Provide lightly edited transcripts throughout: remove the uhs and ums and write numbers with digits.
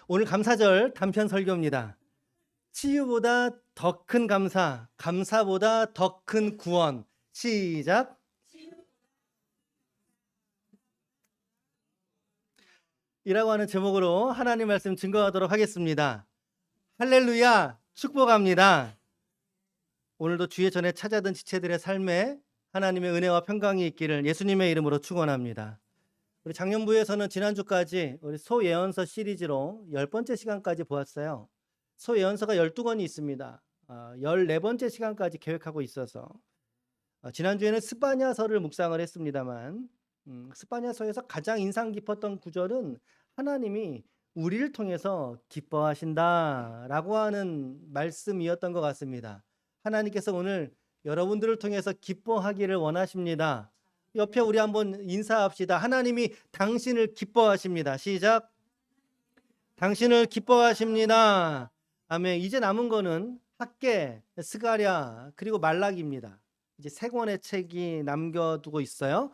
오늘 감사절 단편 설교입니다. 치유보다 더 큰 감사, 감사보다 더 큰 구원. 시작. 이라고 하는 제목으로 하나님 말씀 증거하도록 하겠습니다. 할렐루야, 축복합니다. 오늘도 주의 전에 찾아든 지체들의 삶에 하나님의 은혜와 평강이 있기를 예수님의 이름으로 축원합니다. 우리 작년부에서는 지난주까지 우리 소예언서 시리즈로 10번째 시간까지 보았어요. 소예언서가 12권이 있습니다. 14번째 시간까지 계획하고 있어서 지난주에는 스바냐서를 묵상을 했습니다만 스바냐서에서 가장 인상 깊었던 구절은 하나님이 우리를 통해서 기뻐하신다라고 하는 말씀이었던 것 같습니다. 하나님께서 오늘 여러분들을 통해서 기뻐하기를 원하십니다. 옆에 우리 한번 인사합시다. 하나님이 당신을 기뻐하십니다. 시작. 당신을 기뻐하십니다. 아멘. 이제 남은 거는 학개, 스가랴 그리고 말라기입니다. 이제 세 권의 책이 남겨두고 있어요.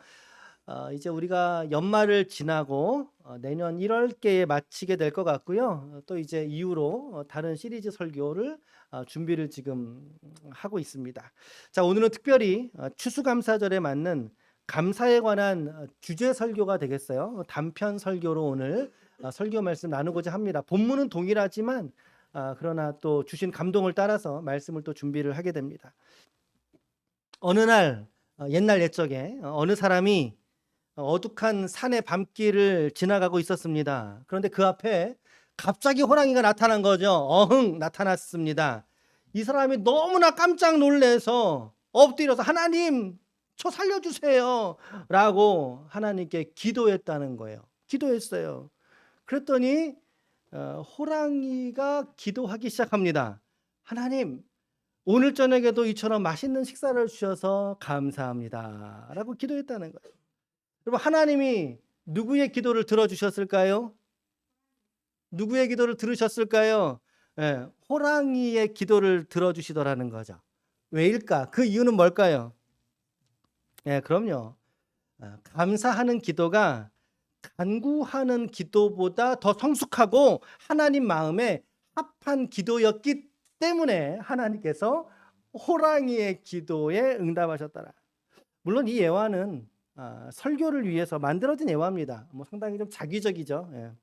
이제 우리가 연말을 지나고 내년 1월께에 마치게 될 것 같고요. 또 이제 이후로 다른 시리즈 설교를 준비를 지금 하고 있습니다. 자, 오늘은 특별히 추수감사절에 맞는 감사에 관한 주제 설교가 되겠어요. 단편 설교로 오늘 설교 말씀 나누고자 합니다. 본문은 동일하지만 그러나 또 주신 감동을 따라서 말씀을 또 준비를 하게 됩니다. 어느 날 옛날 옛적에 어느 사람이 어둑한 산의 밤길을 지나가고 있었습니다. 그런데 그 앞에 갑자기 호랑이가 나타난 거죠. 어흥 나타났습니다. 이 사람이 너무나 깜짝 놀라서 엎드려서 하나님 저 살려주세요 라고 하나님께 기도했다는 거예요. 기도했어요. 그랬더니 호랑이가 기도하기 시작합니다. 하나님 오늘 저녁에도 이처럼 맛있는 식사를 주셔서 감사합니다 라고 기도했다는 거예요. 여러분, 하나님이 누구의 기도를 들어주셨을까요? 누구의 기도를 들으셨을까요? 호랑이의 기도를 들어주시더라는 거죠. 왜일까? 그 이유는 뭘까요? 그럼요. 감사하는 기도가 간구하는 기도보다 더 성숙하고 하나님 마음에 합한 기도였기 때문에 하나님께서 호랑이의 기도에 응답하셨더라. 물론 이 예화는 설교를 위해서 만들어진 예화입니다. 상당히 좀 자기적이죠.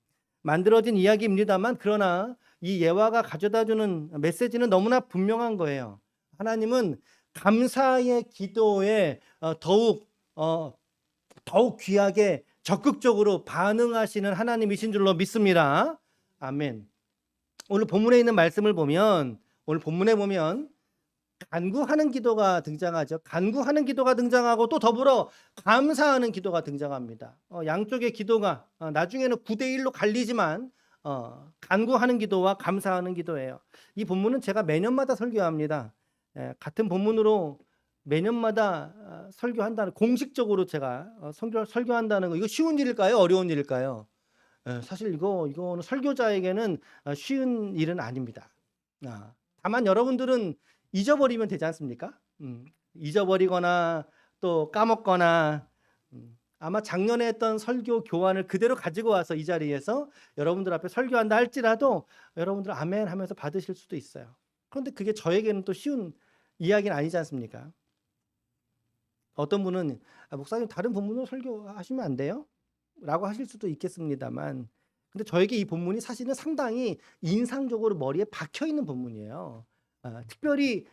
만들어진 이야기입니다만 그러나 이 예화가 가져다주는 메시지는 너무나 분명한 거예요. 하나님은 감사의 기도에 더욱 귀하게 적극적으로 반응하시는 하나님이신 줄로 믿습니다. 아멘. 오늘 본문에 있는 말씀을 보면 오늘 본문에 보면 간구하는 기도가 등장하죠. 간구하는 기도가 등장하고 또 더불어 감사하는 기도가 등장합니다. 양쪽의 기도가 나중에는 9대1로 갈리지만 간구하는 기도와 감사하는 기도예요. 이 본문은 제가 매년마다 설교합니다. 같은 본문으로 매년마다 설교한다는 공식적으로 제가 설교한다는 거 이거 쉬운 일일까요? 어려운 일일까요? 사실 이거는 설교자에게는 쉬운 일은 아닙니다. 다만 여러분들은 잊어버리면 되지 않습니까? 잊어버리거나 또 까먹거나 아마 작년에 했던 설교 교환을 그대로 가지고 와서 이 자리에서 여러분들 앞에 설교한다 할지라도 여러분들 아멘 하면서 받으실 수도 있어요. 그런데 그게 저에게는 또 쉬운 이야기는 아니지 않습니까? 어떤 분은 목사님 다른 본문으로 설교하시면 안 돼요? 라고 하실 수도 있겠습니다만 근데 저에게 이 본문이 사실은 상당히 인상적으로 머리에 박혀있는 본문이에요. 특별히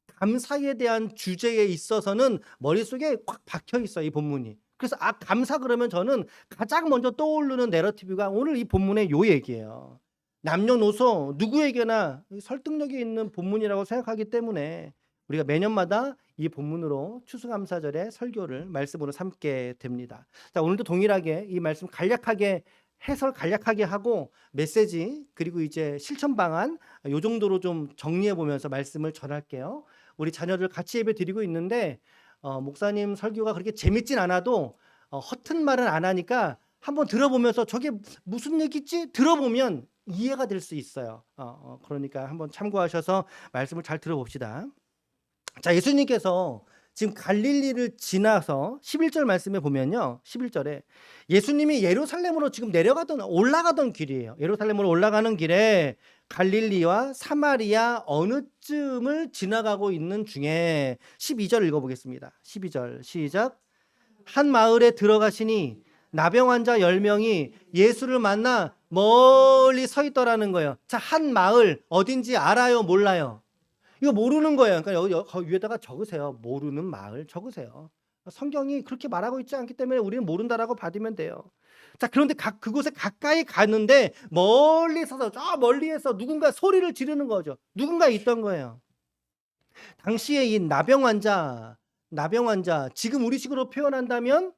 감사에 대한 주제에 있어서는 머릿속에 꽉 박혀있어요. 이 본문이. 그래서 감사 그러면 저는 가장 먼저 떠오르는 내러티브가 오늘 이 본문의 요 얘기예요. 남녀노소 누구에게나 설득력이 있는 본문이라고 생각하기 때문에 우리가 매년마다 이 본문으로 추수감사절에 설교를 말씀으로 삼게 됩니다. 자, 오늘도 동일하게 이 말씀 간략하게 해설 간략하게 하고 메시지 그리고 이제 실천 방안 요 정도로 좀 정리해 보면서 말씀을 전할게요. 우리 자녀들 같이 예배 드리고 있는데 목사님 설교가 그렇게 재밌진 않아도 허튼 말은 안 하니까 한번 들어보면서 저게 무슨 얘기지? 들어보면 이해가 될 수 있어요. 그러니까 한번 참고하셔서 말씀을 잘 들어봅시다. 자, 예수님께서 지금 갈릴리를 지나서 11절 말씀에 보면요. 11절에 예수님이 예루살렘으로 지금 올라가던 길이에요. 예루살렘으로 올라가는 길에 갈릴리와 사마리아 어느 쯤을 지나가고 있는 중에 12절 읽어보겠습니다. 12절 시작. 한 마을에 들어가시니 나병 환자 10명이 예수를 만나 멀리 서 있더라는 거예요. 자, 한 마을 어딘지 알아요? 몰라요? 이거 모르는 거예요. 그러니까 여기 위에다가 적으세요. 모르는 마을 적으세요. 성경이 그렇게 말하고 있지 않기 때문에 우리는 모른다라고 받으면 돼요. 자, 그런데 그곳에 가까이 가는데 멀리 서서 저 멀리에서 누군가 소리를 지르는 거죠. 누군가 있던 거예요. 당시에 이 나병 환자 지금 우리식으로 표현한다면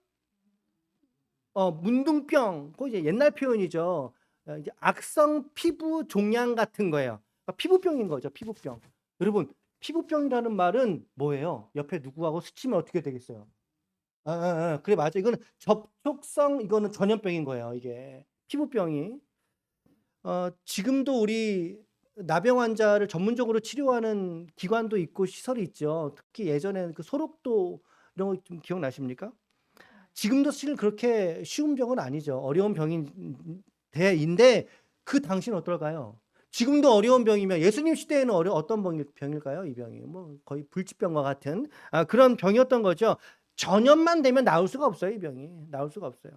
문둥병, 그 이제 옛날 표현이죠. 이제 악성 피부 종양 같은 거예요. 그러니까 피부병인 거죠. 피부병. 여러분, 피부병이라는 말은 뭐예요? 옆에 누구하고 스치면 어떻게 되겠어요? 그래, 맞아. 이거는 접촉성, 이거는 전염병인 거예요. 이게 피부병이. 지금도 우리 나병 환자를 전문적으로 치료하는 기관도 있고 시설이 있죠. 특히 예전에는 그 소록도 이런 거 좀 기억나십니까? 지금도 사실 그렇게 쉬운 병은 아니죠. 어려운 병인데 그 당시는 어떨까요? 지금도 어려운 병이면 예수님 시대에는 어떤 병일까요? 이 병이 뭐 거의 불치병과 같은 그런 병이었던 거죠. 전염만 되면 나을 수가 없어요. 이 병이 나을 수가 없어요.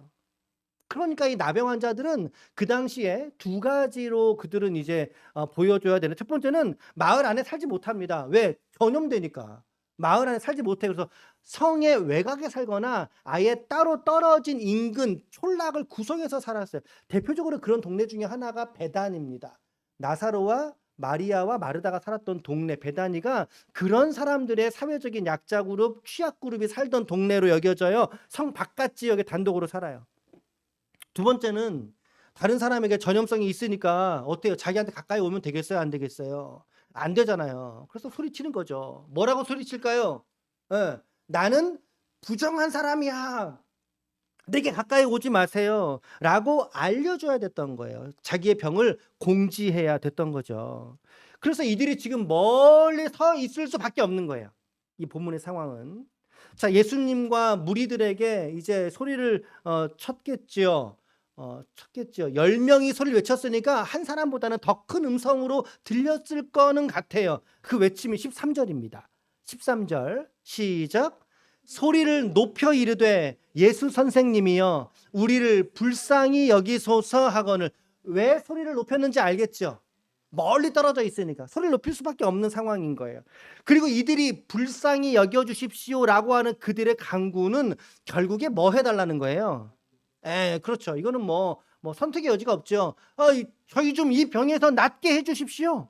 그러니까 이 나병 환자들은 그 당시에 두 가지로 그들은 이제 보여줘야 되는, 첫 번째는 마을 안에 살지 못합니다. 왜? 전염되니까. 마을 안에 살지 못해. 그래서 성의 외곽에 살거나 아예 따로 떨어진 인근 촌락을 구성해서 살았어요. 대표적으로 그런 동네 중에 하나가 베단입니다. 나사로와 마리아와 마르다가 살았던 동네 베다니가 그런 사람들의 사회적인 약자 그룹, 취약 그룹이 살던 동네로 여겨져요. 성 바깥 지역에 단독으로 살아요. 두 번째는 다른 사람에게 전염성이 있으니까 어때요? 자기한테 가까이 오면 되겠어요? 안 되겠어요? 안 되잖아요. 그래서 소리치는 거죠. 뭐라고 소리칠까요? 나는 부정한 사람이야. 내게 가까이 오지 마세요. 라고 알려줘야 됐던 거예요. 자기의 병을 공지해야 됐던 거죠. 그래서 이들이 지금 멀리 서 있을 수밖에 없는 거예요. 이 본문의 상황은. 자, 예수님과 무리들에게 이제 소리를 쳤겠지요. 10명이 소리를 외쳤으니까 한 사람보다는 더 큰 음성으로 들렸을 거는 같아요. 그 외침이 13절입니다. 13절 시작. 소리를 높여 이르되 예수 선생님이여 우리를 불쌍히 여기소서 하거늘. 왜 소리를 높였는지 알겠죠? 멀리 떨어져 있으니까 소리를 높일 수밖에 없는 상황인 거예요. 그리고 이들이 불쌍히 여겨주십시오라고 하는 그들의 간구는 결국에 뭐 해달라는 거예요? 그렇죠. 이거는 뭐 선택의 여지가 없죠. 저희 좀 이 병에서 낫게 해주십시오.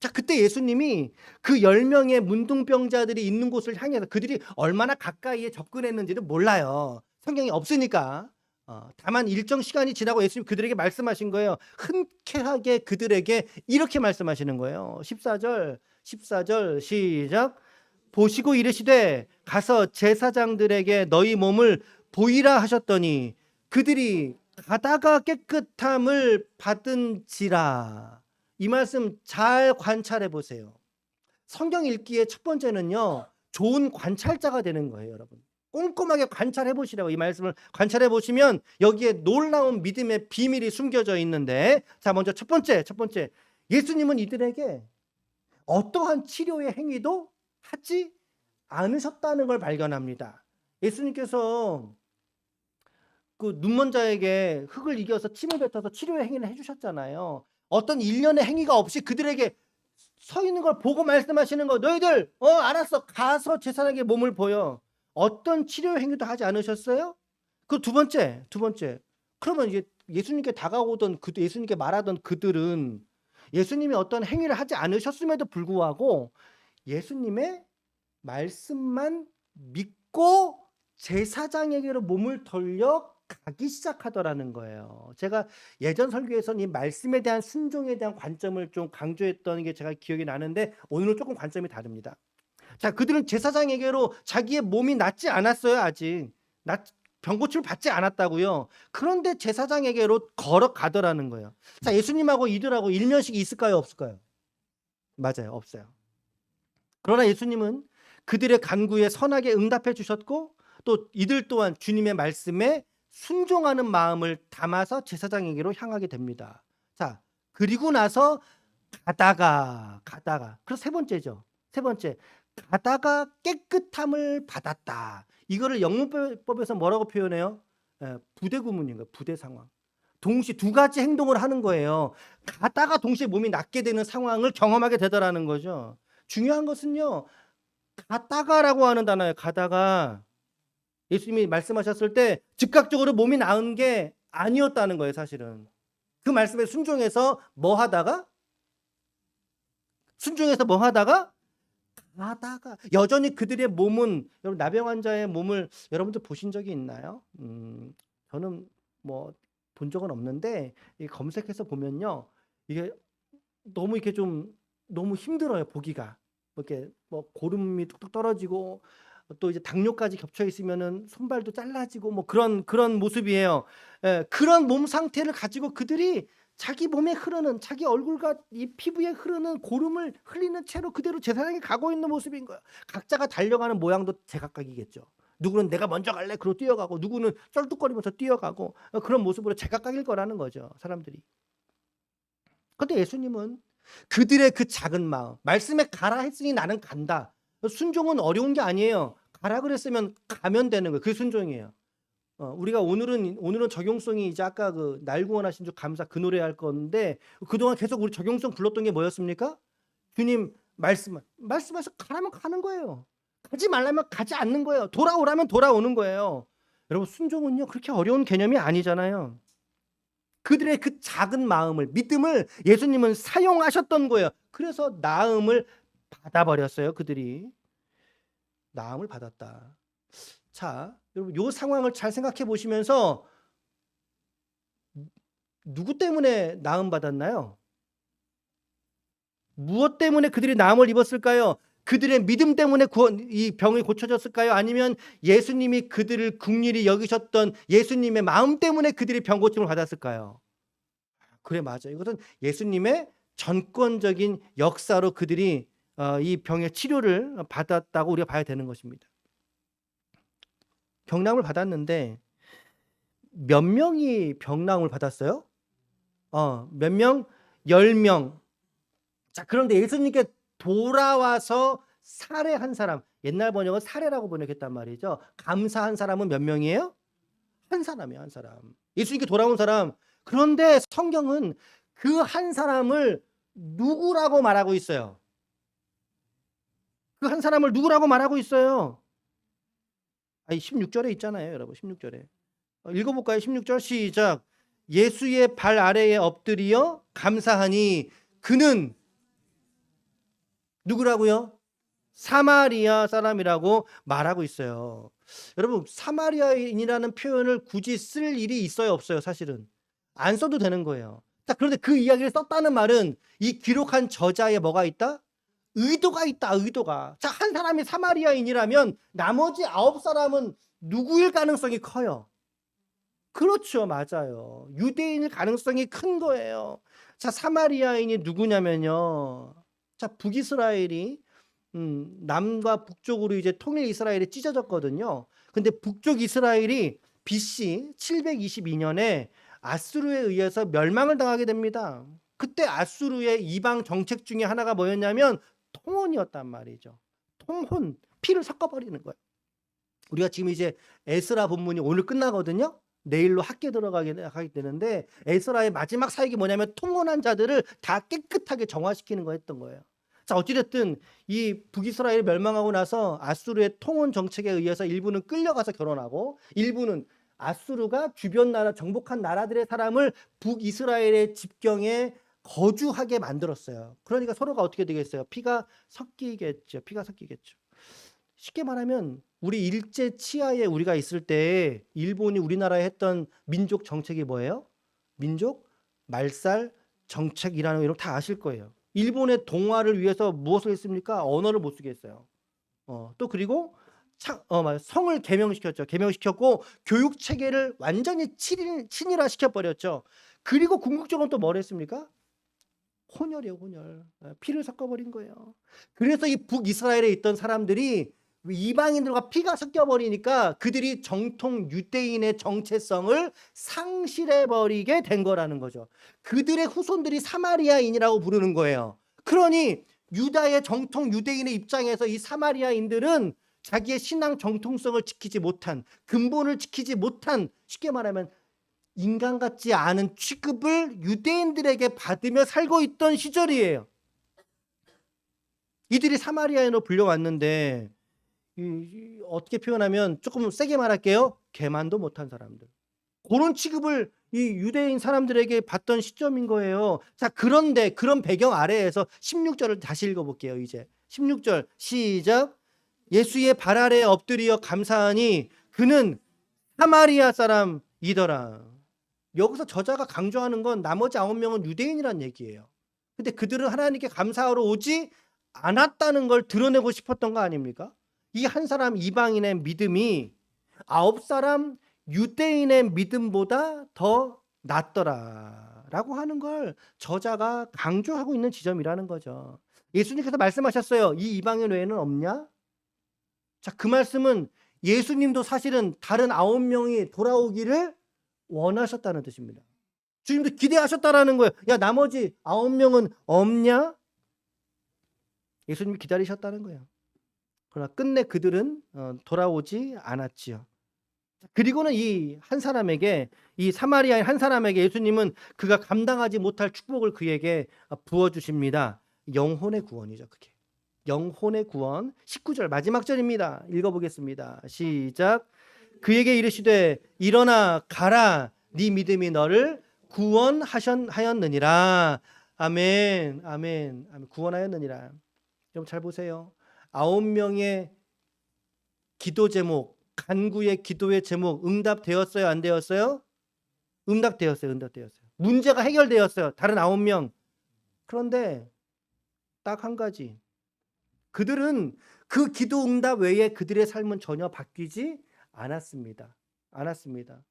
자, 그때 예수님이 그 10명의 문둥병자들이 있는 곳을 향해서, 그들이 얼마나 가까이에 접근했는지는 몰라요. 성경이 없으니까. 다만 일정 시간이 지나고 예수님 그들에게 말씀하신 거예요. 흔쾌하게 그들에게 이렇게 말씀하시는 거예요. 14절 시작. 보시고 이르시되 가서 제사장들에게 너희 몸을 보이라 하셨더니 그들이 가다가 깨끗함을 받은지라. 이 말씀 잘 관찰해 보세요. 성경 읽기의 첫 번째는요, 좋은 관찰자가 되는 거예요, 여러분. 꼼꼼하게 관찰해 보시라고. 이 말씀을 관찰해 보시면 여기에 놀라운 믿음의 비밀이 숨겨져 있는데, 자, 먼저 첫 번째. 예수님은 이들에게 어떠한 치료의 행위도 하지 않으셨다는 걸 발견합니다. 예수님께서 그 눈먼 자에게 흙을 이겨서 침을 뱉어서 치료의 행위를 해주셨잖아요. 어떤 일련의 행위가 없이 그들에게 서 있는 걸 보고 말씀하시는 거. 너희들 알았어, 가서 제사장에게 몸을 보여. 어떤 치료 행위도 하지 않으셨어요? 그 두 번째. 그러면 이제 예수님께 다가오던 예수님께 말하던 그들은 예수님이 어떤 행위를 하지 않으셨음에도 불구하고 예수님의 말씀만 믿고 제사장에게로 몸을 돌려 가기 시작하더라는 거예요. 제가 예전 설교에서는 이 말씀에 대한 순종에 대한 관점을 좀 강조했던 게 제가 기억이 나는데 오늘은 조금 관점이 다릅니다. 자, 그들은 제사장에게로 자기의 몸이 낫지 않았어요. 아직 병고침을 받지 않았다고요. 그런데 제사장에게로 걸어가더라는 거예요. 자, 예수님하고 이들하고 일면식이 있을까요? 없을까요? 맞아요. 없어요. 그러나 예수님은 그들의 간구에 선하게 응답해 주셨고 또 이들 또한 주님의 말씀에 순종하는 마음을 담아서 제사장에게로 향하게 됩니다. 자, 그리고 나서 가다가 그래서 세 번째죠. 세 번째, 가다가 깨끗함을 받았다. 이거를 영문법에서 뭐라고 표현해요? 부대 구문인 거예요. 부대 상황. 동시에 두 가지 행동을 하는 거예요. 가다가 동시에 몸이 낫게 되는 상황을 경험하게 되더라는 거죠. 중요한 것은요, 가다가라고 하는 단어예요. 가다가. 예수님이 말씀하셨을 때 즉각적으로 몸이 나은 게 아니었다는 거예요, 사실은. 그 말씀에 순종해서 뭐 하다가 가다가 여전히 그들의 몸은, 여러분 나병 환자의 몸을 여러분들 보신 적이 있나요? 저는 뭐 본 적은 없는데 검색해서 보면요, 이게 너무 이렇게 좀 너무 힘들어요, 보기가. 이렇게 뭐 고름이 뚝뚝 떨어지고 또 이제 당뇨까지 겹쳐 있으면은 손발도 잘라지고 뭐 그런 모습이에요. 그런 몸 상태를 가지고 그들이 자기 몸에 흐르는, 자기 얼굴과 이 피부에 흐르는 고름을 흘리는 채로 그대로 제사장에 가고 있는 모습인 거예요. 각자가 달려가는 모양도 제각각이겠죠. 누구는 내가 먼저 갈래 그러고 뛰어가고, 누구는 쩔뚝거리면서 뛰어가고, 그런 모습으로 제각각일 거라는 거죠, 사람들이. 그런데 예수님은 그들의 그 작은 마음, 말씀에 가라 했으니 나는 간다. 순종은 어려운 게 아니에요. 가라 그랬으면 가면 되는 거예요. 그게 순종이에요. 우리가 오늘은 적용성이, 이제 아까 그 날 구원하신 주 감사 그 노래 할 건데, 그동안 계속 우리 적용성 불렀던 게 뭐였습니까? 주님 말씀하셔서 가라면 가는 거예요. 가지 말라면 가지 않는 거예요. 돌아오라면 돌아오는 거예요. 여러분, 순종은요 그렇게 어려운 개념이 아니잖아요. 그들의 그 작은 마음을, 믿음을 예수님은 사용하셨던 거예요. 그래서 나음을 받아버렸어요. 그들이 나음을 받았다. 자, 여러분 이 상황을 잘 생각해 보시면서 누구 때문에 나음 받았나요? 무엇 때문에 그들이 나음을 입었을까요? 그들의 믿음 때문에 이 병이 고쳐졌을까요? 아니면 예수님이 그들을 긍휼히 여기셨던 예수님의 마음 때문에 그들이 병 고침을 받았을까요? 그래, 맞아요. 이것은 예수님의 전권적인 역사로 그들이 이 병의 치료를 받았다고 우리가 봐야 되는 것입니다. 병나음을 받았는데 몇 명이 병나음을 받았어요? 몇 명? 10명. 자, 그런데 예수님께 돌아와서 살해한 사람, 옛날 번역은 살해라고 번역했단 말이죠. 감사한 사람은 몇 명이에요? 한 사람이에요, 한 사람. 예수님께 돌아온 사람. 그런데 성경은 그 한 사람을 누구라고 말하고 있어요? 그 한 사람을 누구라고 말하고 있어요? 16절에 있잖아요, 여러분. 16절에. 읽어볼까요? 16절 시작. 예수의 발 아래에 엎드려 감사하니 그는 누구라고요? 사마리아 사람이라고 말하고 있어요. 여러분, 사마리아인이라는 표현을 굳이 쓸 일이 있어요, 없어요? 사실은 안 써도 되는 거예요. 자, 그런데 그 이야기를 썼다는 말은 이 기록한 저자에 뭐가 있다? 의도가 있다, 의도가. 자, 한 사람이 사마리아인이라면 나머지 9사람은 누구일 가능성이 커요? 그렇죠, 맞아요. 유대인일 가능성이 큰 거예요. 자, 사마리아인이 누구냐면요. 자, 북이스라엘이 남과 북쪽으로 이제 통일 이스라엘이 찢어졌거든요. 근데 북쪽 이스라엘이 BC 722년에 아수르에 의해서 멸망을 당하게 됩니다. 그때 아수르의 이방 정책 중에 하나가 뭐였냐면 통혼이었단 말이죠. 통혼, 피를 섞어버리는 거예요. 우리가 지금 이제 에스라 본문이 오늘 끝나거든요. 내일로 학교 들어가게 되는데, 에스라의 마지막 사역이 뭐냐면 통혼한 자들을 다 깨끗하게 정화시키는 거 했던 거예요. 자, 어찌됐든 이 북이스라엘이 멸망하고 나서 아수르의 통혼 정책에 의해서 일부는 끌려가서 결혼하고, 일부는 아수르가 주변 나라, 정복한 나라들의 사람을 북이스라엘의 집경에 거주하게 만들었어요. 그러니까 서로가 어떻게 되겠어요? 피가 섞이겠죠. 쉽게 말하면 우리 일제 치하에 우리가 있을 때 일본이 우리나라에 했던 민족 정책이 뭐예요? 민족 말살 정책이라는 거, 이런 거 다 아실 거예요. 일본의 동화를 위해서 무엇을 했습니까? 언어를 못 쓰게 했어요. 또 그리고 성을 개명시켰고 교육 체계를 완전히 친일화 시켜버렸죠. 그리고 궁극적으로 또 뭘 했습니까? 혼혈이에요, 혼혈. 피를 섞어버린 거예요. 그래서 이 북이스라엘에 있던 사람들이 이방인들과 피가 섞여버리니까 그들이 정통 유대인의 정체성을 상실해버리게 된 거라는 거죠. 그들의 후손들이 사마리아인이라고 부르는 거예요. 그러니 유다의 정통 유대인의 입장에서 이 사마리아인들은 자기의 신앙 정통성을 지키지 못한, 근본을 지키지 못한, 쉽게 말하면 인간 같지 않은 취급을 유대인들에게 받으며 살고 있던 시절이에요. 이들이 사마리아인으로 불려왔는데 어떻게 표현하면 조금 세게 말할게요. 개만도 못한 사람들. 그런 취급을 이 유대인 사람들에게 받던 시점인 거예요. 자, 그런데 그런 배경 아래에서 16절을 다시 읽어볼게요. 이제 16절 시작. 예수의 발 아래에 엎드려 감사하니 그는 사마리아 사람이더라. 여기서 저자가 강조하는 건 나머지 9명은 유대인이란 얘기예요. 근데 그들은 하나님께 감사하러 오지 않았다는 걸 드러내고 싶었던 거 아닙니까? 이 한 사람 이방인의 믿음이 9사람 유대인의 믿음보다 더 낫더라라고 하는 걸 저자가 강조하고 있는 지점이라는 거죠. 예수님께서 말씀하셨어요. 이 이방인 외에는 없냐? 자, 그 말씀은 예수님도 사실은 다른 9명이 돌아오기를 원하셨다는 뜻입니다. 주님도 기대하셨다라는 거예요. 야, 나머지 9명은 없냐? 예수님이 기다리셨다는 거예요. 그러나 끝내 그들은 돌아오지 않았지요. 그리고는 이 한 사람에게, 이 사마리아인 한 사람에게 예수님은 그가 감당하지 못할 축복을 그에게 부어주십니다. 영혼의 구원이죠. 그게 영혼의 구원. 19절 마지막 절입니다. 읽어보겠습니다. 시작. 그에게 이르시되 일어나 가라, 네 믿음이 너를 구원하였느니라. 아멘, 아멘, 아멘. 구원하였느니라. 여러분 잘 보세요. 9명의 기도 제목, 간구의 기도의 제목 응답되었어요, 안 되었어요? 응답되었어요, 응답되었어요. 문제가 해결되었어요. 다른 9명. 그런데 딱 한 가지. 그들은 그 기도 응답 외에 그들의 삶은 전혀 바뀌지 않았습니다. 않았습니다.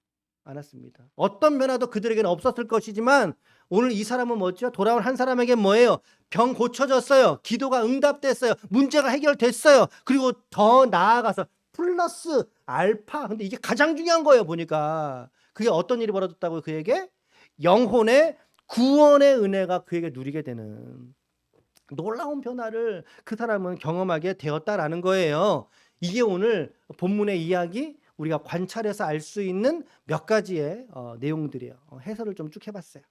않았습니다. 어떤 변화도 그들에게는 없었을 것이지만 오늘 이 사람은 뭐죠? 돌아온 한 사람에게 뭐예요? 병 고쳐졌어요. 기도가 응답됐어요. 문제가 해결됐어요. 그리고 더 나아가서 플러스 알파. 근데 이게 가장 중요한 거예요. 보니까 그게 어떤 일이 벌어졌다고요? 그에게 영혼의 구원의 은혜가 그에게 누리게 되는 놀라운 변화를 그 사람은 경험하게 되었다라는 거예요. 이게 오늘 본문의 이야기, 우리가 관찰해서 알 수 있는 몇 가지의 내용들이에요. 해설을 좀 쭉 해봤어요.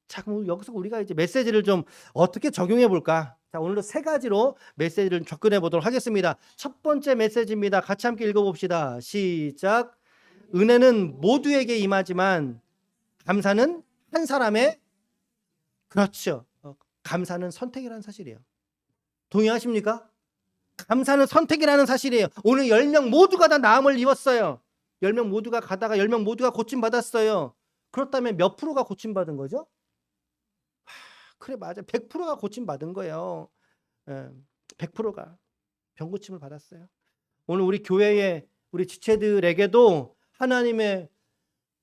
자, 그럼 여기서 우리가 이제 메시지를 좀 어떻게 적용해 볼까? 자, 오늘도 3가지로 메시지를 접근해 보도록 하겠습니다. 첫 번째 메시지입니다. 같이 함께 읽어봅시다. 시작. 은혜는 모두에게 임하지만 감사는 한 사람의, 그렇죠. 감사는 선택이라는 사실이에요. 동의하십니까? 감사는 선택이라는 사실이에요. 오늘 10명 모두가 다 나음을 입었어요. 10명 모두가 가다가 10명 모두가 고침받았어요. 그렇다면 몇 프로가 고침받은 거죠? 그래, 맞아. 100%가 고침받은 거예요. 100%가 병고침을 받았어요. 오늘 우리 교회의 우리 지체들에게도 하나님의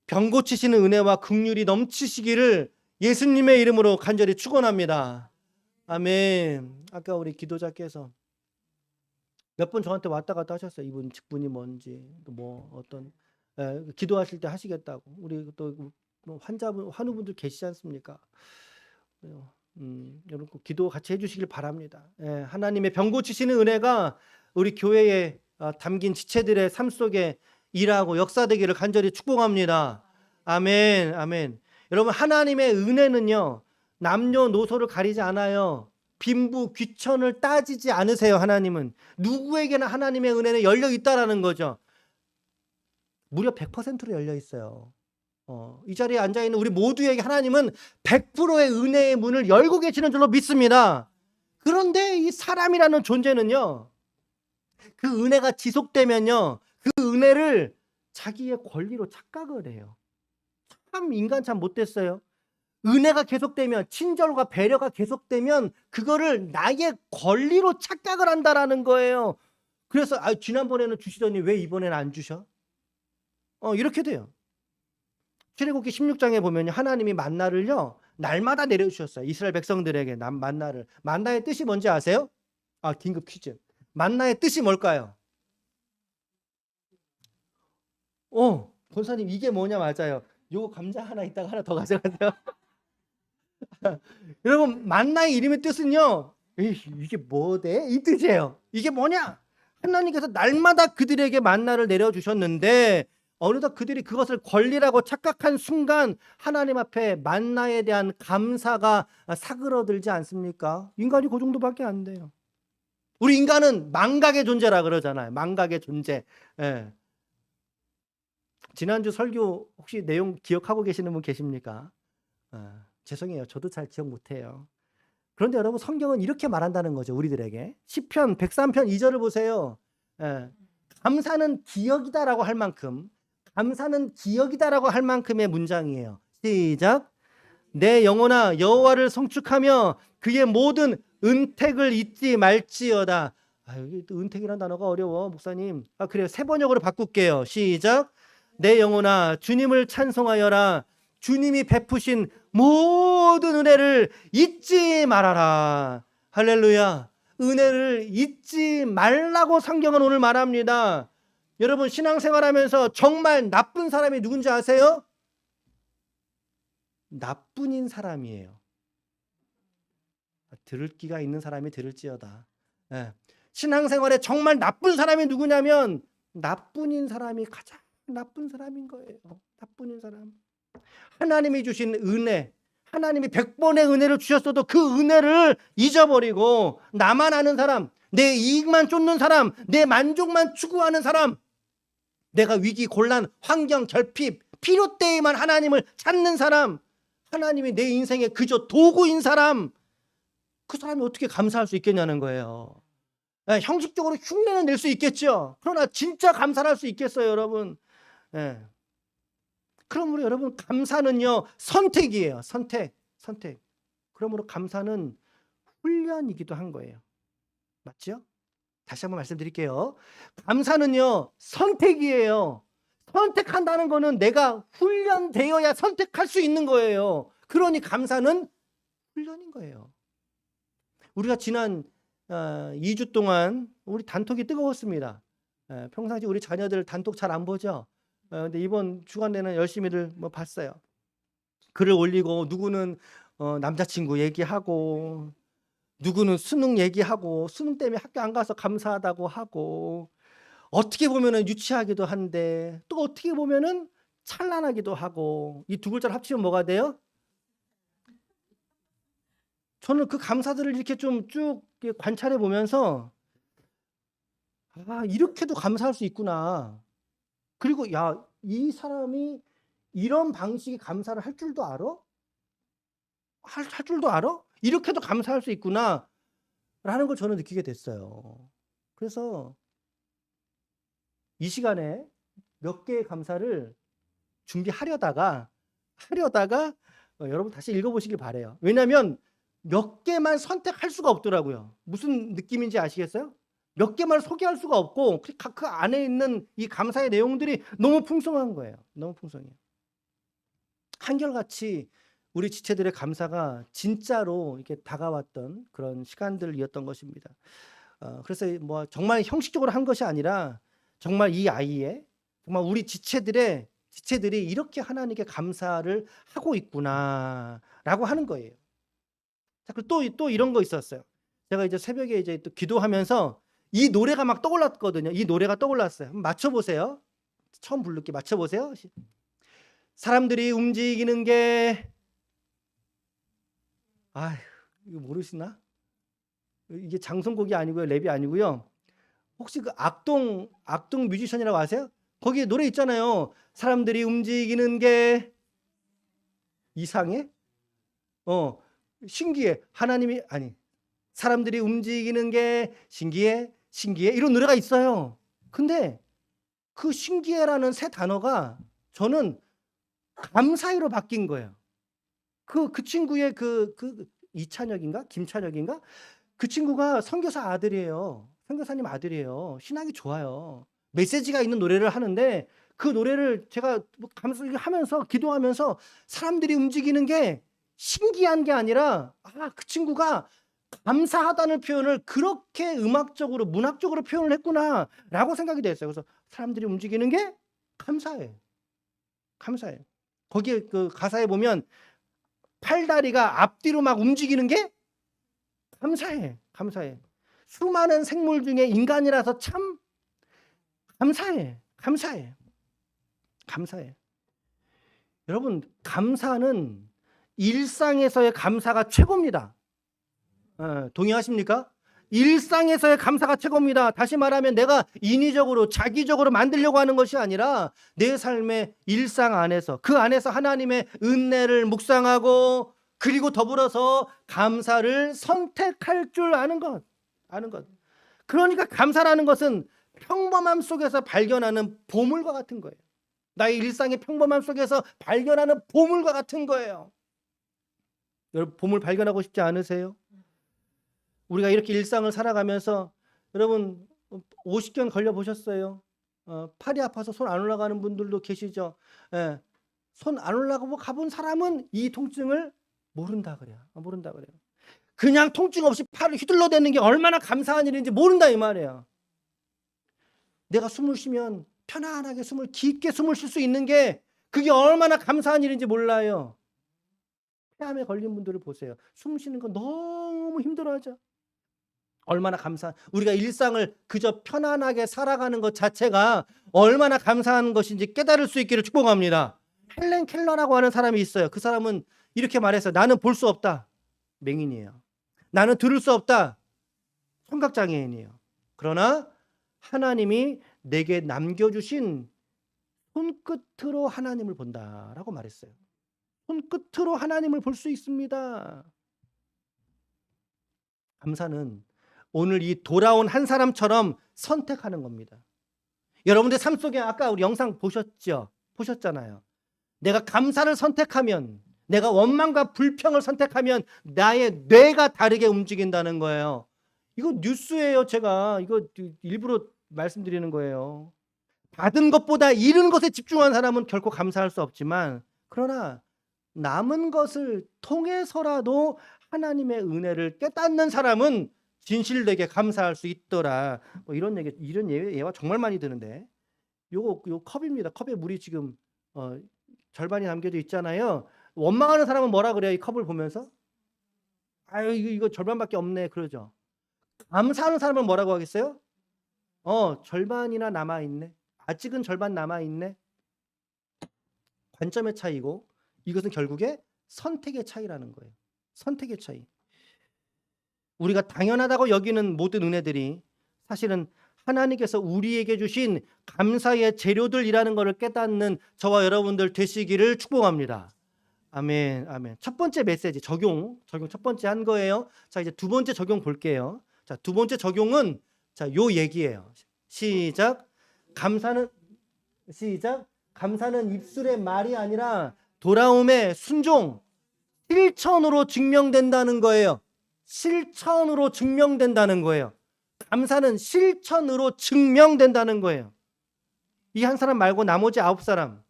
병고치시는 은혜와 긍휼이 넘치시기를 예수님의 이름으로 간절히 축원합니다. 아멘. 아까 우리 기도자께서 몇 분 저한테 왔다 갔다 하셨어요. 이분 직분이 뭔지, 또 뭐 어떤 기도하실 때 하시겠다고. 우리 또 환자분, 환우분들 계시지 않습니까? 여러분 꼭 기도 같이 해주시길 바랍니다. 하나님의 병 고치시는 은혜가 우리 교회에 담긴 지체들의 삶 속에 일하고 역사되기를 간절히 축복합니다. 아멘, 아멘. 여러분, 하나님의 은혜는요, 남녀노소를 가리지 않아요. 빈부 귀천을 따지지 않으세요. 하나님은 누구에게나 하나님의 은혜는 열려 있다라는 거죠. 무려 100%로 열려 있어요. 이 자리에 앉아 있는 우리 모두에게 하나님은 100%의 은혜의 문을 열고 계시는 줄로 믿습니다. 그런데 이 사람이라는 존재는요, 그 은혜가 지속되면요, 그 은혜를 자기의 권리로 착각을 해요. 참 인간 참 못됐어요. 은혜가 계속되면, 친절과 배려가 계속되면 그거를 나의 권리로 착각을 한다라는 거예요. 그래서 지난번에는 주시더니 왜 이번에는 안 주셔? 이렇게 돼요. 출애굽기 16장에 보면 하나님이 만나를요, 날마다 내려주셨어요. 이스라엘 백성들에게 만나를. 만나의 뜻이 뭔지 아세요? 긴급 퀴즈. 만나의 뜻이 뭘까요? 권사님 이게 뭐냐? 맞아요. 요거 감자 하나 있다가 하나 더 가져가세요. 여러분, 만나의 이름의 뜻은요, 이게 뭐대? 이 뜻이에요. 이게 뭐냐? 하나님께서 날마다 그들에게 만나를 내려주셨는데 어느덧 그들이 그것을 권리라고 착각한 순간 하나님 앞에 만나에 대한 감사가 사그러들지 않습니까? 인간이 그 정도밖에 안 돼요. 우리 인간은 망각의 존재라 그러잖아요. 망각의 존재. 예. 지난주 설교 혹시 내용 기억하고 계시는 분 계십니까? 죄송해요. 저도 잘 기억 못해요. 그런데 여러분, 성경은 이렇게 말한다는 거죠. 우리들에게. 시편 103편 2절을 보세요. 감사는 기억이다라고 할 만큼, 감사는 기억이다라고 할 만큼의 문장이에요. 시작. 내 영혼아 여호와를 송축하며 그의 모든 은택을 잊지 말지어다. 여기 또 은택이라는 단어가 어려워, 목사님. 그래요. 세 번역으로 바꿀게요. 시작. 내 영혼아 주님을 찬송하여라. 주님이 베푸신 모든 은혜를 잊지 말아라. 할렐루야. 은혜를 잊지 말라고 성경은 오늘 말합니다. 여러분, 신앙생활하면서 정말 나쁜 사람이 누군지 아세요? 나뿐인 사람이에요. 들을 기가 있는 사람이 들을지어다. 신앙생활에 정말 나쁜 사람이 누구냐면 나뿐인 사람이 가장 나쁜 사람인 거예요. 나뿐인 사람. 하나님이 주신 은혜, 하나님이 100번의 은혜를 주셨어도 그 은혜를 잊어버리고 나만 아는 사람, 내 이익만 쫓는 사람, 내 만족만 추구하는 사람, 내가 위기, 곤란, 환경, 결핍, 필요 때에만 하나님을 찾는 사람, 하나님이 내 인생의 그저 도구인 사람, 그 사람이 어떻게 감사할 수 있겠냐는 거예요. 형식적으로 흉내는 낼 수 있겠죠. 그러나 진짜 감사할 수 있겠어요, 여러분? 그러므로 여러분, 감사는요 선택이에요. 선택. 그러므로 감사는 훈련이기도 한 거예요. 맞죠? 다시 한번 말씀드릴게요. 감사는요 선택이에요. 선택한다는 거는 내가 훈련되어야 선택할 수 있는 거예요. 그러니 감사는 훈련인 거예요. 우리가 지난 2주 동안 우리 단톡이 뜨거웠습니다. 평상시 우리 자녀들 단톡 잘 안 보죠? 근데 이번 주간에는 열심히들 봤어요. 글을 올리고 누구는 남자친구 얘기하고 누구는 수능 얘기하고 수능 때문에 학교 안 가서 감사하다고 하고 어떻게 보면은 유치하기도 한데 또 어떻게 보면은 찬란하기도 하고 이 두 글자를 합치면 뭐가 돼요? 저는 그 감사들을 이렇게 좀 쭉 관찰해 보면서 이렇게도 감사할 수 있구나. 그리고 이 사람이 이런 방식의 감사를 할 줄도 알아? 할 줄도 알아? 이렇게도 감사할 수 있구나 라는 걸 저는 느끼게 됐어요. 그래서 이 시간에 몇 개의 감사를 준비하려다가 여러분 다시 읽어보시길 바래요. 왜냐하면 몇 개만 선택할 수가 없더라고요. 무슨 느낌인지 아시겠어요? 몇 개만 소개할 수가 없고 그 안에 있는 이 감사의 내용들이 너무 풍성한 거예요. 너무 풍성해요. 한결같이 우리 지체들의 감사가 진짜로 이렇게 다가왔던 그런 시간들이었던 것입니다. 그래서 정말 형식적으로 한 것이 아니라 정말 이 아이의 정말 우리 지체들이 이렇게 하나님께 감사를 하고 있구나라고 하는 거예요. 자, 그리고 또 이런 거 있었어요. 제가 이제 새벽에 이제 또 기도하면서 이 노래가 막 떠올랐거든요. 이 노래가 떠올랐어요. 한번 맞춰보세요. 처음 부를게 맞춰보세요. 사람들이 움직이는 게 이거 모르시나? 이게 장송곡이 아니고요, 랩이 아니고요. 혹시 그 악동 뮤지션이라고 아세요? 거기에 노래 있잖아요. 사람들이 움직이는 게 이상해? 신기해. 사람들이 움직이는 게 신기해 이런 노래가 있어요. 근데 그 신기해라는 새 단어가 저는 감사히로 바뀐 거예요. 그 친구의 그 이찬혁인가 김찬혁인가 그 친구가 선교사 아들이에요. 선교사님 아들이에요. 신학이 좋아요. 메시지가 있는 노래를 하는데 그 노래를 제가 감사하면서 기도하면서 사람들이 움직이는 게 신기한 게 아니라 그 친구가 감사하다는 표현을 그렇게 음악적으로 문학적으로 표현을 했구나라고 생각이 됐어요. 그래서 사람들이 움직이는 게 감사해. 감사해. 거기에 그 가사에 보면 팔다리가 앞뒤로 막 움직이는 게 감사해. 감사해. 수많은 생물 중에 인간이라서 참 감사해. 감사해. 감사해. 여러분, 감사는 일상에서의 감사가 최고입니다. 동의하십니까? 일상에서의 감사가 최고입니다. 다시 말하면 내가 인위적으로 자기적으로 만들려고 하는 것이 아니라 내 삶의 일상 안에서 그 안에서 하나님의 은혜를 묵상하고 그리고 더불어서 감사를 선택할 줄 아는 것. 그러니까 감사라는 것은 평범함 속에서 발견하는 보물과 같은 거예요. 나의 일상의 평범함 속에서 발견하는 보물과 같은 거예요. 여러분, 보물 발견하고 싶지 않으세요? 우리가 이렇게 일상을 살아가면서 여러분 50견 걸려보셨어요? 팔이 아파서 손 안 올라가는 분들도 계시죠? 손 안 올라가고 가본 사람은 이 통증을 모른다 그래요. 그냥 통증 없이 팔을 휘둘러대는 게 얼마나 감사한 일인지 모른다 이 말이에요. 내가 숨을 쉬면 편안하게 깊게 숨을 쉴 수 있는 게 그게 얼마나 감사한 일인지 몰라요. 폐암에 걸린 분들을 보세요. 숨 쉬는 거 너무 힘들어하죠. 얼마나 우리가 일상을 그저 편안하게 살아가는 것 자체가 얼마나 감사한 것인지 깨달을 수 있기를 축복합니다. 헬렌 켈러라고 하는 사람이 있어요. 그 사람은 이렇게 말했어요. 나는 볼 수 없다. 맹인이에요. 나는 들을 수 없다. 청각장애인이에요. 그러나 하나님이 내게 남겨주신 손끝으로 하나님을 본다라고 말했어요. 손끝으로 하나님을 볼 수 있습니다. 감사는 오늘 이 돌아온 한 사람처럼 선택하는 겁니다. 여러분들 삶 속에 아까 우리 영상 보셨잖아요. 내가 감사를 선택하면, 내가 원망과 불평을 선택하면 나의 뇌가 다르게 움직인다는 거예요. 이거 뉴스예요. 제가 이거 일부러 말씀드리는 거예요. 받은 것보다 잃은 것에 집중한 사람은 결코 감사할 수 없지만, 그러나 남은 것을 통해서라도 하나님의 은혜를 깨닫는 사람은 진실되게 감사할 수 있더라. 뭐 이런 예화 정말 많이 드는데, 요 컵입니다. 컵에 물이 지금 절반이 담겨져 있잖아요. 원망하는 사람은 뭐라 그래요? 이 컵을 보면서 아유 이거 절반밖에 없네 그러죠. 감사하는 사람은 뭐라고 하겠어요? 절반이나 남아 있네. 아직은 절반 남아 있네. 관점의 차이고 이것은 결국에 선택의 차이라는 거예요. 선택의 차이. 우리가 당연하다고 여기는 모든 은혜들이 사실은 하나님께서 우리에게 주신 감사의 재료들이라는 것을 깨닫는 저와 여러분들 되시기를 축복합니다. 아멘, 아멘. 첫 번째 메시지 적용 첫 번째 한 거예요. 자, 이제 두 번째 적용 볼게요. 자, 두 번째 적용은 요 얘기예요. 시작. 감사는 입술의 말이 아니라 돌아옴의 순종, 실천으로 증명된다는 거예요. 실천으로 증명된다는 거예요. 감사는 실천으로 증명된다는 거예요. 이 한 사람 말고 나머지 9사람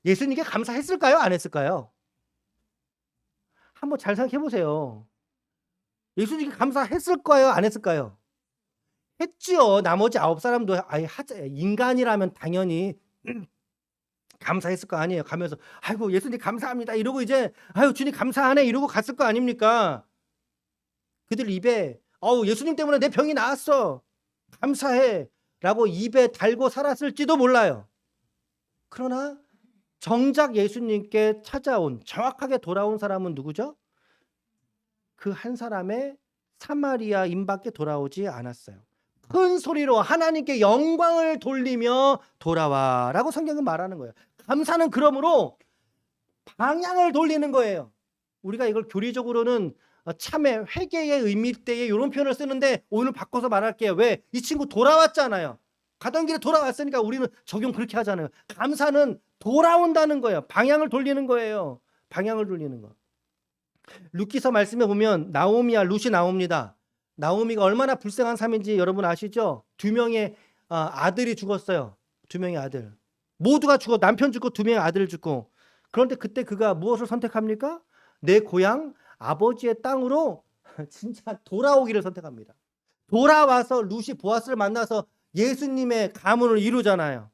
예수님께 감사했을까요? 안 했을까요? 한번 잘 생각해 보세요. 예수님께 감사했을까요? 안 했을까요? 했지요. 나머지 9사람도 인간이라면 당연히 감사했을 거 아니에요. 가면서 아이고 예수님 감사합니다 이러고 이제 아유 주님 감사하네 이러고 갔을 거 아닙니까? 그들 입에 예수님 때문에 내 병이 나았어 감사해 라고 입에 달고 살았을지도 몰라요. 그러나 정작 예수님께 찾아온 정확하게 돌아온 사람은 누구죠? 그 한 사람의 사마리아인밖에 돌아오지 않았어요. 큰 소리로 하나님께 영광을 돌리며 돌아와 라고 성경은 말하는 거예요. 감사는 그러므로 방향을 돌리는 거예요. 우리가 이걸 교리적으로는 참회, 회개의 의미 때에 이런 표현을 쓰는데 오늘 바꿔서 말할게요. 왜? 이 친구 돌아왔잖아요. 가던 길에 돌아왔으니까 우리는 적용 그렇게 하잖아요. 감사는 돌아온다는 거예요. 방향을 돌리는 거예요. 방향을 돌리는 거. 룻기서 말씀에 보면 나오미와 룻이 나옵니다. 나오미가 얼마나 불쌍한 삶인지 여러분 아시죠? 2명의 아들이 죽었어요. 2명의 아들. 모두가 죽어 남편 죽고 2명의 아들을 죽고. 그런데 그때 그가 무엇을 선택합니까? 내 고향 아버지의 땅으로 진짜 돌아오기를 선택합니다. 돌아와서 룻이 보아스를 만나서 예수님의 가문을 이루잖아요.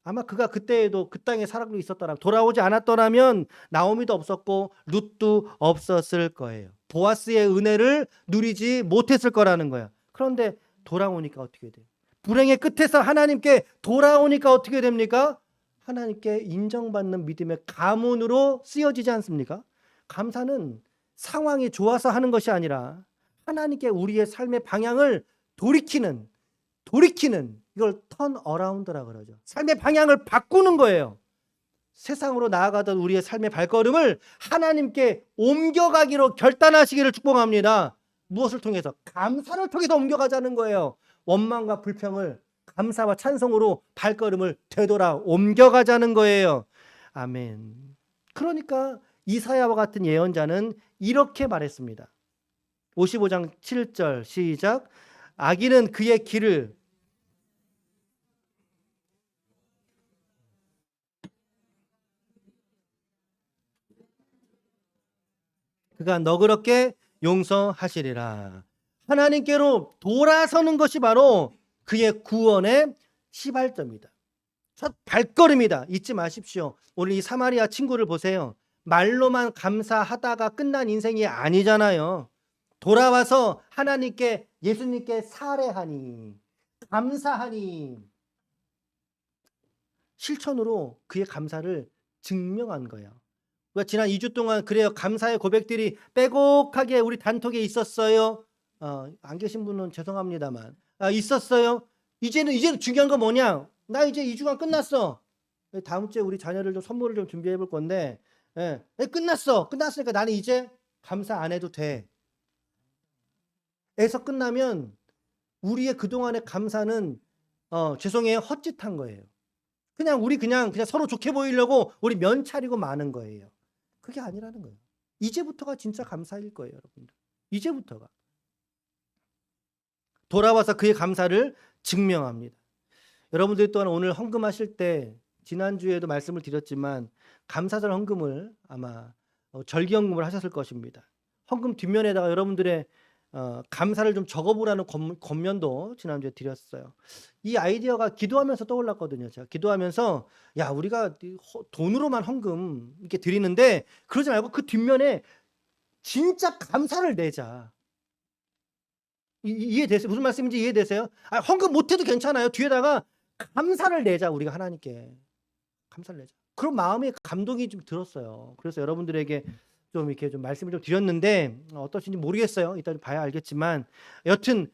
아마 그가 그때에도 그 땅에 살고 있었더라면, 돌아오지 않았더라면 나오미도 없었고 룻도 없었을 거예요. 보아스의 은혜를 누리지 못했을 거라는 거예요. 그런데 돌아오니까 어떻게 돼요? 불행의 끝에서 하나님께 돌아오니까 어떻게 됩니까? 하나님께 인정받는 믿음의 가문으로 쓰여지지 않습니까? 감사는 상황이 좋아서 하는 것이 아니라 하나님께 우리의 삶의 방향을 돌이키는 이걸 턴 어라운드라 그러죠. 삶의 방향을 바꾸는 거예요. 세상으로 나아가던 우리의 삶의 발걸음을 하나님께 옮겨가기로 결단하시기를 축복합니다. 무엇을 통해서? 감사를 통해서 옮겨가자는 거예요. 원망과 불평을 감사와 찬송으로 발걸음을 되돌아 옮겨가자는 거예요. 아멘. 그러니까 이사야와 같은 예언자는 이렇게 말했습니다. 55장 7절 시작. 악인은 그의 길을 그가 너그럽게 용서하시리라. 하나님께로 돌아서는 것이 바로 그의 구원의 시발점이다. 첫 발걸음이다. 잊지 마십시오. 오늘 이 사마리아 친구를 보세요. 말로만 감사하다가 끝난 인생이 아니잖아요. 돌아와서 하나님께, 예수님께 살해하니, 감사하니, 실천으로 그의 감사를 증명한 거예요. 그러니까 지난 2주 동안 그래요. 감사의 고백들이 빼곡하게 우리 단톡에 있었어요. 안 계신 분은 죄송합니다만 있었어요. 이제는 중요한 건 뭐냐? 나 이제 2주간 끝났어. 다음 주에 우리 자녀를 좀 선물을 좀 준비해 볼 건데, 끝났으니까 나는 이제 감사 안 해도 돼. 에서 끝나면 우리의 그동안의 감사는 죄송해요, 헛짓한 거예요. 그냥 서로 좋게 보이려고 우리 면 차리고 마는 거예요. 그게 아니라는 거예요. 이제부터가 진짜 감사일 거예요, 여러분들. 이제부터가. 돌아와서 그의 감사를 증명합니다. 여러분들 또한 오늘 헌금하실 때, 지난주에도 말씀을 드렸지만 감사절 헌금을 아마 절기헌금을 하셨을 것입니다. 헌금 뒷면에다가 여러분들의 감사를 좀 적어보라는 권면도 지난주에 드렸어요. 이 아이디어가 기도하면서 떠올랐거든요. 제가 기도하면서 야, 우리가 돈으로만 헌금 이렇게 드리는데 그러지 말고 그 뒷면에 진짜 감사를 내자. 이해되세요? 무슨 말씀인지 이해되세요? 헌금 못해도 괜찮아요. 뒤에다가 감사를 내자. 우리가 하나님께 감사를 내자. 그런 마음의 감동이 좀 들었어요. 그래서 여러분들에게 좀 이렇게 좀 말씀을 좀 드렸는데 어떠신지 모르겠어요. 이따 봐야 알겠지만 여튼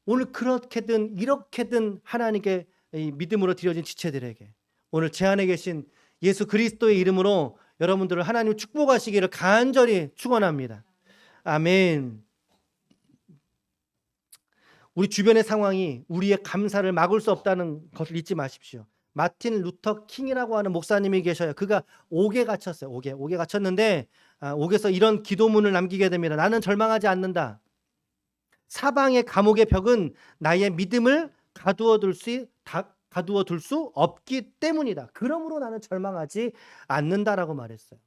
오늘 그렇게든 이렇게든 하나님께 믿음으로 드려진 지체들에게 오늘 제 안에 계신 예수 그리스도의 이름으로 여러분들을 하나님 축복하시기를 간절히 축원합니다. 아멘. 우리 주변의 상황이 우리의 감사를 막을 수 없다는 것을 잊지 마십시오. 마틴 루터 킹이라고 하는 목사님이 계셔요. 그가 옥에 갇혔어요. 옥에 갇혔는데 옥에서 이런 기도문을 남기게 됩니다. 나는 절망하지 않는다. 사방의 감옥의 벽은 나의 믿음을 가두어 둘 수 없기 때문이다. 그러므로 나는 절망하지 않는다라고 말했어요.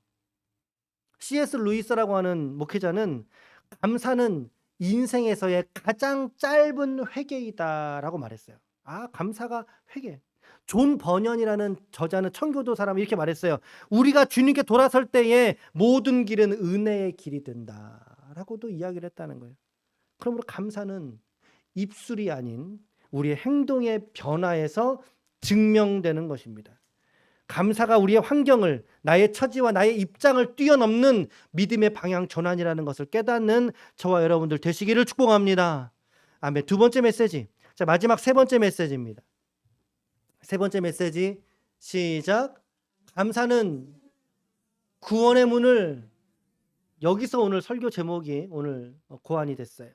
C.S. 루이스라고 하는 목회자는 감사는 인생에서의 가장 짧은 회개이다라고 말했어요. 감사가 회개. 존 버년이라는 저자는 청교도 사람이 이렇게 말했어요. 우리가 주님께 돌아설 때에 모든 길은 은혜의 길이 된다라고도 이야기를 했다는 거예요. 그러므로 감사는 입술이 아닌 우리의 행동의 변화에서 증명되는 것입니다. 감사가 우리의 환경을, 나의 처지와 나의 입장을 뛰어넘는 믿음의 방향 전환이라는 것을 깨닫는 저와 여러분들 되시기를 축복합니다. 아멘. 두 번째 메시지. 자, 마지막 세 번째 메시지입니다. 세 번째 메시지 시작. 감사는 구원의 문을, 여기서 오늘 설교 제목이 오늘 고안이 됐어요.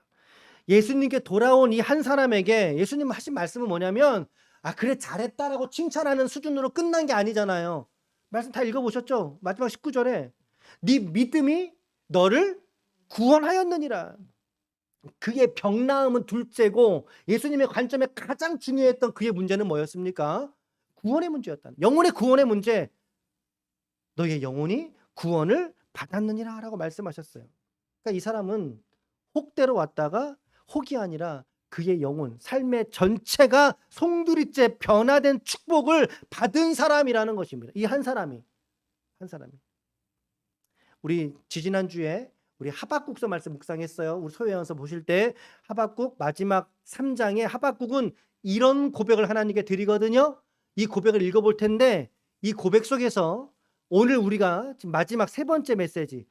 예수님께 돌아온 이 한 사람에게 예수님 하신 말씀은 뭐냐면 그래 잘했다라고 칭찬하는 수준으로 끝난 게 아니잖아요. 말씀 다 읽어보셨죠? 마지막 19절에 네 믿음이 너를 구원하였느니라. 그의 병 나음은 둘째고 예수님의 관점에 가장 중요했던 그의 문제는 뭐였습니까? 구원의 문제였다. 영혼의 구원의 문제. 너의 영혼이 구원을 받았느니라 라고 말씀하셨어요. 그러니까 이 사람은 혹대로 왔다가 혹이 아니라 그의 영혼, 삶의 전체가 송두리째 변화된 축복을 받은 사람이라는 것입니다. 이 한 사람이. 우리 지지난주에 우리 하박국서 말씀 묵상했어요. 우리 소회원서 보실 때 하박국 마지막 3장에 하박국은 이런 고백을 하나님께 드리거든요. 이 고백을 읽어볼 텐데 이 고백 속에서 오늘 우리가 지금 마지막 세 번째 메시지,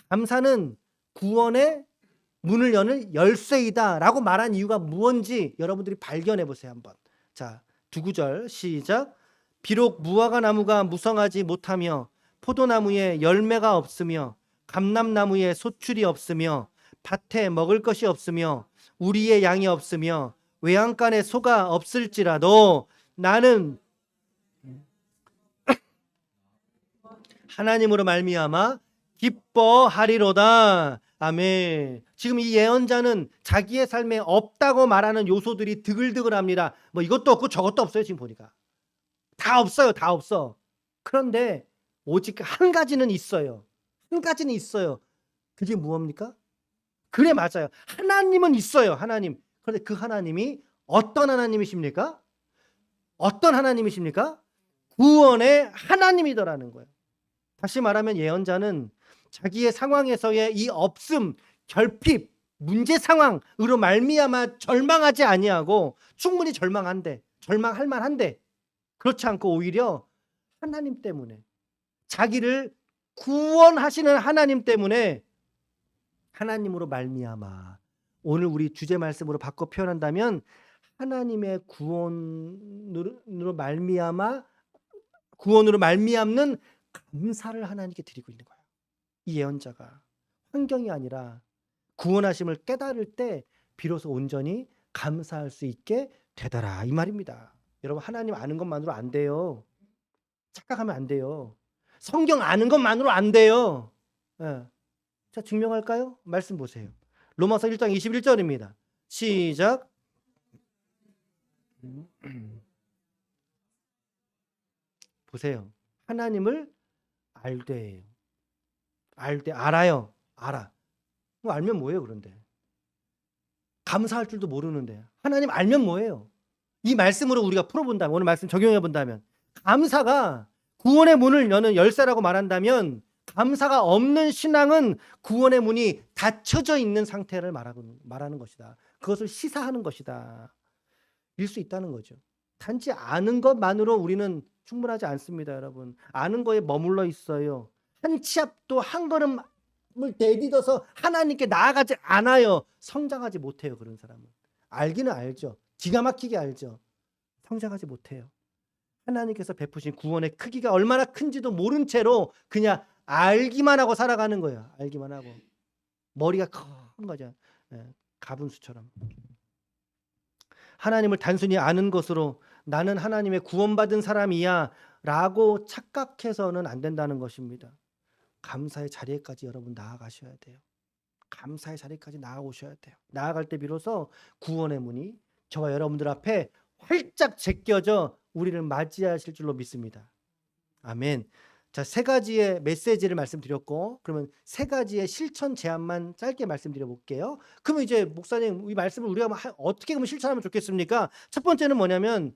감사는 구원의 문을 여는 열쇠이다 라고 말한 이유가 무언지 여러분들이 발견해 보세요. 한번. 자, 두 구절 시작. 비록 무화과 나무가 무성하지 못하며 포도나무에 열매가 없으며 감람나무에 소출이 없으며 밭에 먹을 것이 없으며 우리의 양이 없으며 외양간에 소가 없을지라도 나는 하나님으로 말미암아 기뻐하리로다. 아멘. 지금 이 예언자는 자기의 삶에 없다고 말하는 요소들이 드글드글합니다. 뭐 이것도 없고 저것도 없어요. 지금 보니까 다 없어요. 다 없어. 그런데 오직 한 가지는 있어요. 한 가지는 있어요. 그게 무엇입니까? 그래, 맞아요. 하나님은 있어요. 하나님. 그런데 그 하나님이 어떤 하나님이십니까? 어떤 하나님이십니까? 구원의 하나님이더라는 거예요. 다시 말하면 예언자는 자기의 상황에서의 이 없음, 결핍, 문제 상황으로 말미암아 절망하지 아니하고 충분히 절망할 만한데 그렇지 않고 오히려 하나님 때문에 자기를 구원하시는 하나님 때문에 하나님으로 말미암아, 오늘 우리 주제 말씀으로 바꿔 표현한다면 하나님의 구원으로 말미암는 감사를 하나님께 드리고 있는 거예요. 이 예언자가 환경이 아니라 구원하심을 깨달을 때 비로소 온전히 감사할 수 있게 되더라 이 말입니다. 여러분, 하나님 아는 것만으로 안 돼요. 착각하면 안 돼요. 성경 아는 것만으로 안 돼요. 예. 자, 증명할까요? 말씀 보세요. 로마서 1장 21절입니다. 시작. 보세요. 하나님을 알되 알아요. 알아. 뭐 알면 뭐예요, 그런데? 감사할 줄도 모르는데 하나님 알면 뭐예요? 이 말씀으로 우리가 풀어본다면, 오늘 말씀 적용해 본다면, 감사가 구원의 문을 여는 열쇠라고 말한다면 감사가 없는 신앙은 구원의 문이 닫혀져 있는 상태를 말하는 것이다. 그것을 시사하는 것이다. 일 수 있다는 거죠. 단지 아는 것만으로 우리는 충분하지 않습니다, 여러분. 아는 거에 머물러 있어요. 한 치 앞도 한 걸음을 내딛어서 하나님께 나아가지 않아요. 성장하지 못해요, 그런 사람은. 알기는 알죠. 기가 막히게 알죠. 성장하지 못해요. 하나님께서 베푸신 구원의 크기가 얼마나 큰지도 모른 채로 그냥 알기만 하고 살아가는 거예요. 알기만 하고. 머리가 큰 거죠. 가분수처럼. 하나님을 단순히 아는 것으로 나는 하나님의 구원받은 사람이야 라고 착각해서는 안 된다는 것입니다. 감사의 자리에까지 여러분 나아가셔야 돼요. 감사의 자리까지 나아오셔야 돼요. 나아갈 때 비로소 구원의 문이 저와 여러분들 앞에 활짝 제껴져 우리를 맞이하실 줄로 믿습니다. 아멘. 자, 세 가지의 메시지를 말씀드렸고, 그러면 세 가지의 실천 제안만 짧게 말씀드려 볼게요. 그러면 이제 목사님, 이 말씀을 우리가 어떻게 그러면 실천하면 좋겠습니까? 첫 번째는 뭐냐면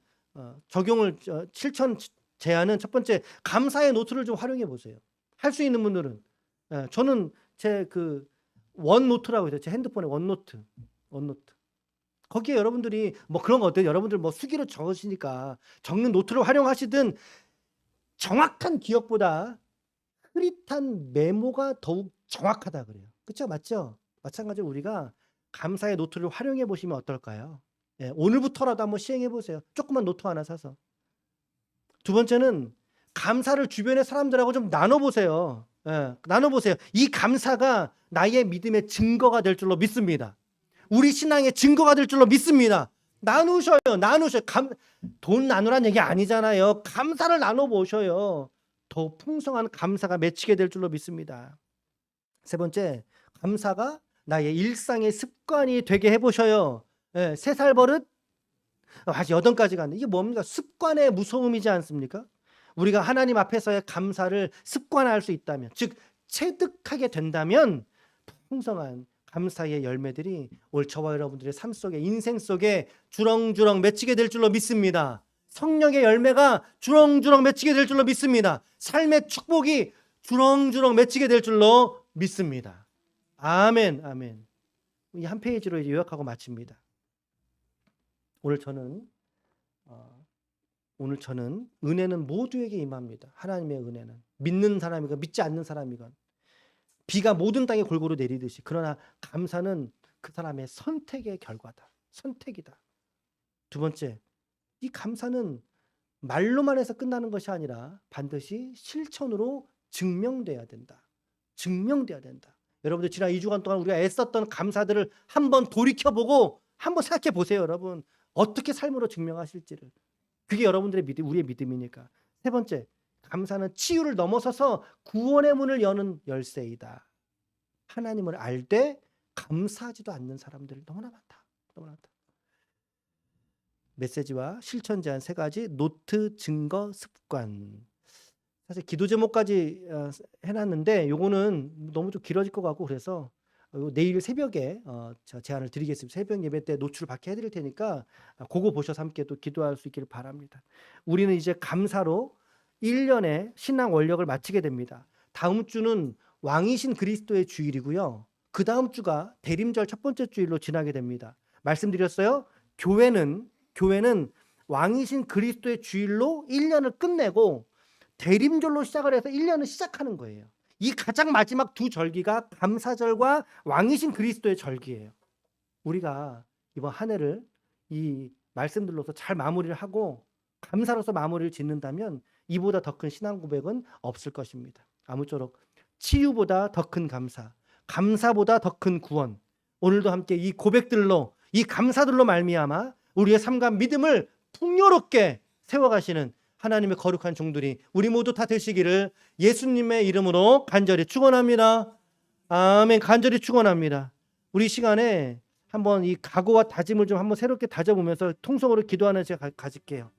실천 제안은 첫 번째, 감사의 노트를 좀 활용해 보세요. 할 수 있는 분들은. 저는 제 원노트라고 해서 제 핸드폰에 원노트. 거기에 여러분들이 뭐 그런 거 어때요? 여러분들 뭐 수기로 적으시니까 적는 노트를 활용하시든 정확한 기억보다 흐릿한 메모가 더욱 정확하다 그래요. 그렇죠? 맞죠? 마찬가지로 우리가 감사의 노트를 활용해 보시면 어떨까요? 오늘부터라도 한번 시행해 보세요. 조그만 노트 하나 사서. 두 번째는 감사를 주변의 사람들하고 좀 나눠보세요. 나눠보세요. 이 감사가 나의 믿음의 증거가 될 줄로 믿습니다. 우리 신앙의 증거가 될 줄로 믿습니다. 나누셔요. 돈 나누란 얘기 아니잖아요. 감사를 나눠보셔요. 더 풍성한 감사가 맺히게 될 줄로 믿습니다. 세 번째, 감사가 나의 일상의 습관이 되게 해보셔요. 3살 버릇 아직 8까지 갔네. 이게 뭡니까? 습관의 무서움이지 않습니까? 우리가 하나님 앞에서의 감사를 습관화할 수 있다면, 즉 체득하게 된다면 풍성한 감사의 열매들이 올 저와 여러분들의 삶 속에, 인생 속에 주렁주렁 맺히게 될 줄로 믿습니다. 성령의 열매가 주렁주렁 맺히게 될 줄로 믿습니다. 삶의 축복이 주렁주렁 맺히게 될 줄로 믿습니다. 아멘, 아멘. 이 한 페이지로 이제 요약하고 마칩니다. 오늘 저는 은혜는 모두에게 임합니다. 하나님의 은혜는 믿는 사람이건 믿지 않는 사람이건 비가 모든 땅에 골고루 내리듯이, 그러나 감사는 그 사람의 선택의 결과다. 선택이다. 두 번째, 이 감사는 말로만 해서 끝나는 것이 아니라 반드시 실천으로 증명돼야 된다. 증명돼야 된다. 여러분들 지난 2주간 동안 우리가 애썼던 감사들을 한번 돌이켜보고 한번 생각해 보세요. 여러분 어떻게 삶으로 증명하실지를. 그게 여러분들의 믿음, 우리의 믿음이니까. 세 번째, 감사는 치유를 넘어서서 구원의 문을 여는 열쇠이다. 하나님을 알 때 감사하지도 않는 사람들이 너무나 많다. 너무나 많다. 메시지와 실천 제안 세 가지, 노트, 증거, 습관. 사실 기도 제목까지 해놨는데 요거는 너무 좀 길어질 것 같고, 그래서 내일 새벽에 제안을 드리겠습니다. 새벽 예배 때 노출을 받게 해드릴 테니까 그거 보셔서 함께 또 기도할 수 있기를 바랍니다. 우리는 이제 감사로 1년의 신앙 원력을 마치게 됩니다. 다음 주는 왕이신 그리스도의 주일이고요. 그 다음 주가 대림절 첫 번째 주일로 지나게 됩니다. 말씀드렸어요. 교회는 왕이신 그리스도의 주일로 1년을 끝내고 대림절로 시작을 해서 1년을 시작하는 거예요. 이 가장 마지막 두 절기가 감사절과 왕이신 그리스도의 절기예요. 우리가 이번 한 해를 이 말씀들로서 잘 마무리를 하고 감사로서 마무리를 짓는다면 이보다 더 큰 신앙 고백은 없을 것입니다. 아무쪼록 치유보다 더 큰 감사, 감사보다 더 큰 구원, 오늘도 함께 이 고백들로, 이 감사들로 말미암아 우리의 삶과 믿음을 풍요롭게 세워가시는 하나님의 거룩한 종들이 우리 모두 다 되시기를 예수님의 이름으로 간절히 축원합니다. 아멘. 간절히 축원합니다. 우리 시간에 한번 이 각오와 다짐을 좀 한번 새롭게 다져보면서 통성으로 기도하는 시간 가질게요.